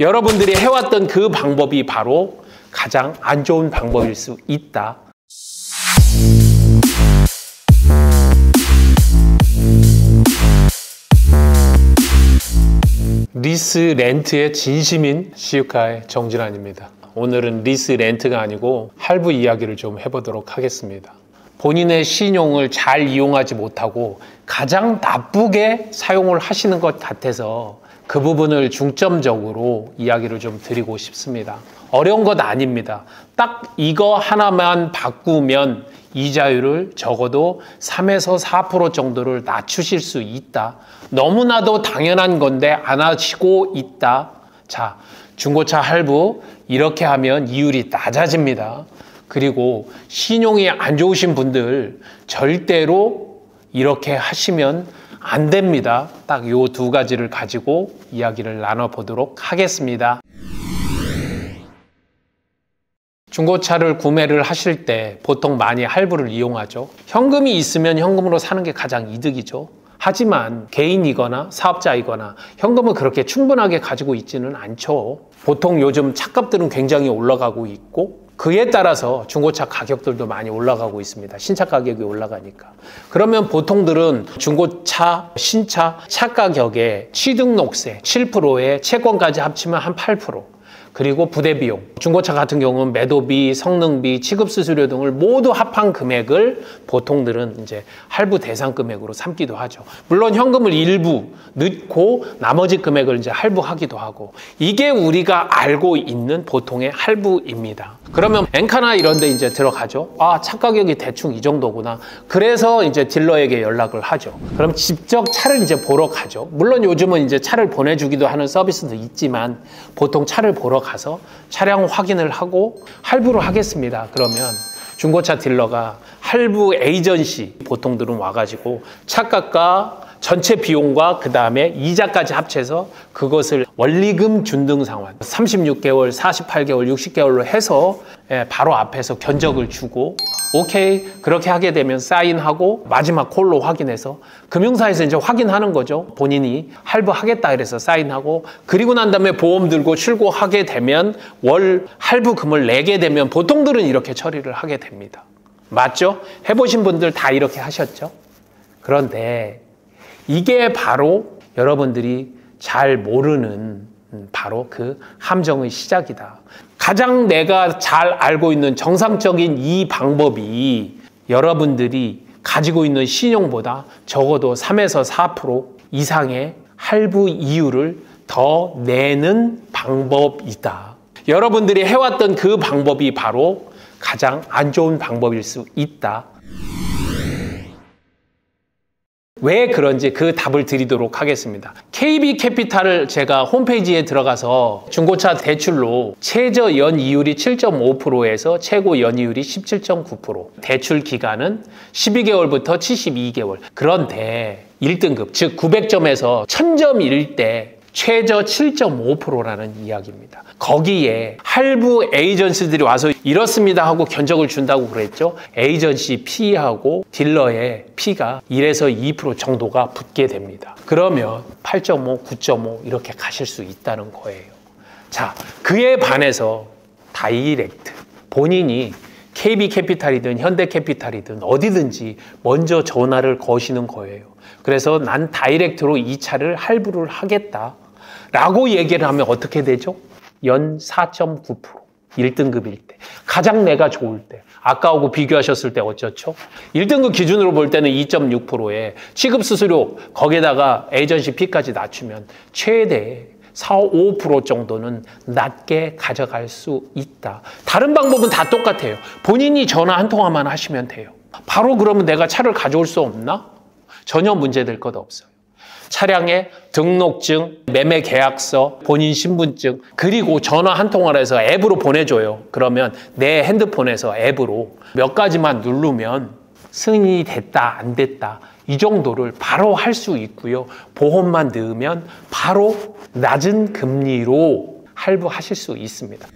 여러분들이 해왔던 그 방법이 바로 가장 안 좋은 방법일 수 있다. 리스 렌트의 진심인 시우카의 정진환입니다. 오늘은 리스 렌트가 아니고 할부 이야기를 좀 해보도록 하겠습니다. 본인의 신용을 잘 이용하지 못하고 가장 나쁘게 사용을 하시는 것 같아서 그 부분을 중점적으로 이야기를 좀 드리고 싶습니다. 어려운 것 아닙니다. 딱 이거 하나만 바꾸면 이자율을 적어도 3에서 4% 정도를 낮추실 수 있다. 너무나도 당연한 건데 안 하시고 있다. 자, 중고차 할부 이렇게 하면 이율이 낮아집니다. 그리고 신용이 안 좋으신 분들 절대로 이렇게 하시면 안 됩니다. 딱 요 두 가지를 가지고 이야기를 나눠보도록 하겠습니다. 중고차를 구매를 하실 때 보통 많이 할부를 이용하죠. 현금이 있으면 현금으로 사는 게 가장 이득이죠. 하지만 개인이거나 사업자이거나 현금을 그렇게 충분하게 가지고 있지는 않죠. 보통 요즘 차값들은 굉장히 올라가고 있고 그에 따라서 중고차 가격들도 많이 올라가고 있습니다. 신차 가격이 올라가니까. 그러면 보통들은 중고차, 신차, 차 가격에 취등록세 7%에 채권까지 합치면 한 8%. 그리고 부대비용, 중고차 같은 경우는 매도비, 성능비, 취급수수료 등을 모두 합한 금액을 보통들은 이제 할부 대상 금액으로 삼기도 하죠. 물론 현금을 일부 넣고 나머지 금액을 이제 할부하기도 하고 이게 우리가 알고 있는 보통의 할부입니다. 그러면 엔카나 이런 데 이제 들어가죠. 아, 차 가격이 대충 이 정도구나. 그래서 이제 딜러에게 연락을 하죠. 그럼 직접 차를 이제 보러 가죠. 물론 요즘은 이제 차를 보내주기도 하는 서비스도 있지만 보통 차를 보러 가서 차량 확인을 하고 할부를 하겠습니다. 그러면 중고차 딜러가 할부 에이전시 보통들은 와가지고 차값과 전체 비용과 그 다음에 이자까지 합쳐서 그것을 원리금 준등 상환 36개월, 48개월, 60개월로 해서 바로 앞에서 견적을 주고 오케이 그렇게 하게 되면 사인하고 마지막 콜로 확인해서 금융사에서 이제 확인하는 거죠. 본인이 할부하겠다 그래서 사인하고 그리고 난 다음에 보험 들고 출고하게 되면 월 할부금을 내게 되면 보통들은 이렇게 처리를 하게 됩니다. 맞죠? 해보신 분들 다 이렇게 하셨죠? 그런데 이게 바로 여러분들이 잘 모르는 바로 그 함정의 시작이다. 가장 내가 잘 알고 있는 정상적인 이 방법이 여러분들이 가지고 있는 신용보다 적어도 3에서 4% 이상의 할부 이율을 더 내는 방법이다. 여러분들이 해왔던 그 방법이 바로 가장 안 좋은 방법일 수 있다. 왜 그런지 그 답을 드리도록 하겠습니다. KB캐피탈을 제가 홈페이지에 들어가서 중고차 대출로 최저 연이율이 7.5%에서 최고 연이율이 17.9%, 대출 기간은 12개월부터 72개월. 그런데 1등급, 즉 900점에서 1000점일 때 최저 7.5%라는 이야기입니다. 거기에 할부 에이전시들이 와서 이렇습니다 하고 견적을 준다고 그랬죠. 에이전시 피하고 딜러의 피가 1에서 2% 정도가 붙게 됩니다. 그러면 8.5, 9.5 이렇게 가실 수 있다는 거예요. 자, 그에 반해서 다이렉트 본인이 KB캐피탈이든 현대캐피탈이든 어디든지 먼저 전화를 거시는 거예요. 그래서 난 다이렉트로 이 차를 할부를 하겠다 라고 얘기를 하면 어떻게 되죠? 연 4.9%, 1등급일 때. 가장 내가 좋을 때. 아까하고 비교하셨을 때 어쩌죠? 1등급 기준으로 볼 때는 2.6%에 취급수수료 거기에다가 에이전시 피까지 낮추면 최대 4, 5% 정도는 낮게 가져갈 수 있다. 다른 방법은 다 똑같아요. 본인이 전화 한 통화만 하시면 돼요. 바로 그러면 내가 차를 가져올 수 없나? 전혀 문제될 것 없어요. 차량의 등록증, 매매 계약서, 본인 신분증, 그리고 전화 한 통화를 해서 앱으로 보내줘요. 그러면 내 핸드폰에서 앱으로 몇 가지만 누르면 승인이 됐다, 안 됐다 이 정도를 바로 할 수 있고요. 보험만 넣으면 바로 낮은 금리로 할부하실 수 있습니다.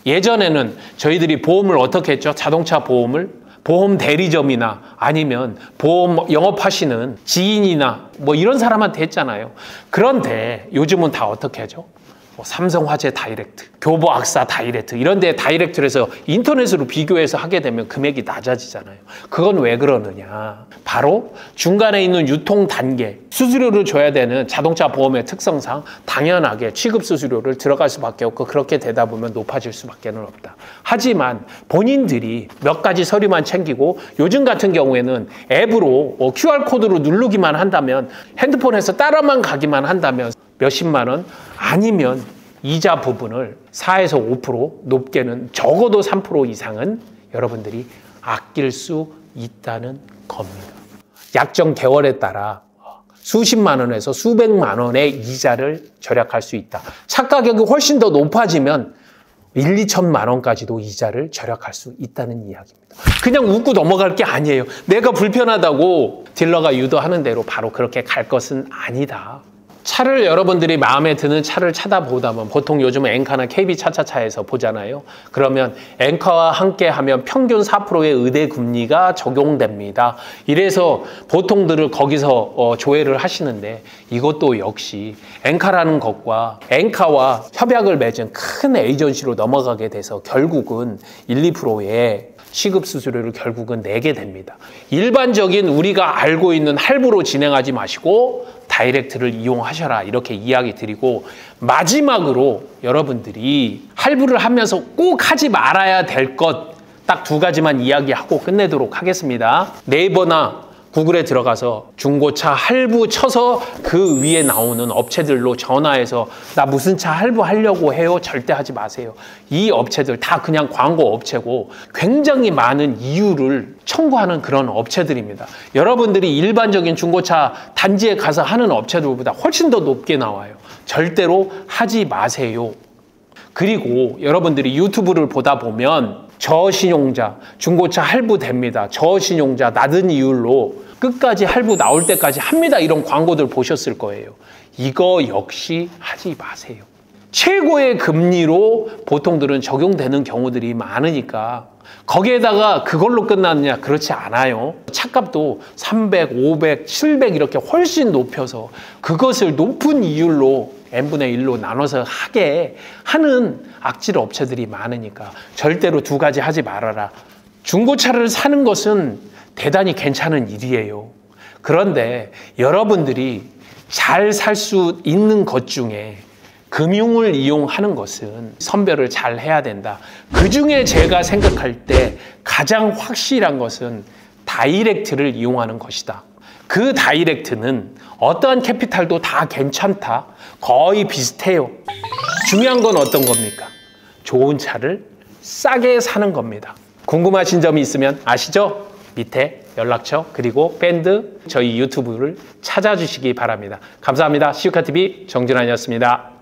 예전에는 저희들이 보험을 어떻게 했죠? 자동차 보험을 보험 대리점이나 아니면 보험 영업하시는 지인이나 뭐 이런 사람한테 했잖아요. 그런데 요즘은 다 어떻게 하죠? 삼성화재 다이렉트, 교보악사 다이렉트 이런 데 다이렉트를 해서 인터넷으로 비교해서 하게 되면 금액이 낮아지잖아요. 그건 왜 그러느냐? 바로 중간에 있는 유통 단계, 수수료를 줘야 되는 자동차 보험의 특성상 당연하게 취급 수수료를 들어갈 수밖에 없고 그렇게 되다 보면 높아질 수밖에 없다. 하지만 본인들이 몇 가지 서류만 챙기고 요즘 같은 경우에는 앱으로 QR코드로 누르기만 한다면 핸드폰에서 따라만 가기만 한다면 몇십만 원 아니면 이자 부분을 4에서 5% 높게는 적어도 3% 이상은 여러분들이 아낄 수 있다는 겁니다. 약정 개월에 따라 수십만 원에서 수백만 원의 이자를 절약할 수 있다. 차 가격이 훨씬 더 높아지면 1, 2천만 원까지도 이자를 절약할 수 있다는 이야기입니다. 그냥 웃고 넘어갈 게 아니에요. 내가 불편하다고 딜러가 유도하는 대로 바로 그렇게 갈 것은 아니다. 차를 여러분들이 마음에 드는 차를 찾아보다 보면 보통 요즘은 엔카나 KB 차차차에서 보잖아요. 그러면 엔카와 함께 하면 평균 4%의 의대 금리가 적용됩니다. 이래서 보통들을 거기서 조회를 하시는데 이것도 역시 엔카라는 것과 엔카와 협약을 맺은 큰 에이전시로 넘어가게 돼서 결국은 1, 2%의 시급 수수료를 결국은 내게 됩니다. 일반적인 우리가 알고 있는 할부로 진행하지 마시고 다이렉트를 이용하셔라 이렇게 이야기 드리고 마지막으로 여러분들이 할부를 하면서 꼭 하지 말아야 될 것 딱 2가지만 이야기하고 끝내도록 하겠습니다. 네이버나 구글에 들어가서 중고차 할부 쳐서 그 위에 나오는 업체들로 전화해서 나 무슨 차 할부하려고 해요? 절대 하지 마세요. 이 업체들 다 그냥 광고 업체고 굉장히 많은 이유를 청구하는 그런 업체들입니다. 여러분들이 일반적인 중고차 단지에 가서 하는 업체들보다 훨씬 더 높게 나와요. 절대로 하지 마세요. 그리고 여러분들이 유튜브를 보다 보면 저신용자, 중고차 할부됩니다. 저신용자, 낮은 이율로 끝까지 할부 나올 때까지 합니다. 이런 광고들 보셨을 거예요. 이거 역시 하지 마세요. 최고의 금리로 보통들은 적용되는 경우들이 많으니까 거기에다가 그걸로 끝났느냐? 그렇지 않아요. 차값도 300, 500, 700 이렇게 훨씬 높여서 그것을 높은 이율로 n분의 1로 나눠서 하게 하는 악질 업체들이 많으니까 절대로 2가지 하지 말아라. 중고차를 사는 것은 대단히 괜찮은 일이에요. 그런데 여러분들이 잘 살 수 있는 것 중에 금융을 이용하는 것은 선별을 잘 해야 된다. 그중에 제가 생각할 때 가장 확실한 것은 다이렉트를 이용하는 것이다. 그 다이렉트는 어떠한 캐피탈도 다 괜찮다. 거의 비슷해요. 중요한 건 어떤 겁니까? 좋은 차를 싸게 사는 겁니다. 궁금하신 점이 있으면 아시죠? 밑에 연락처 그리고 밴드 저희 유튜브를 찾아주시기 바랍니다. 감사합니다. 시우카TV 정준환이었습니다.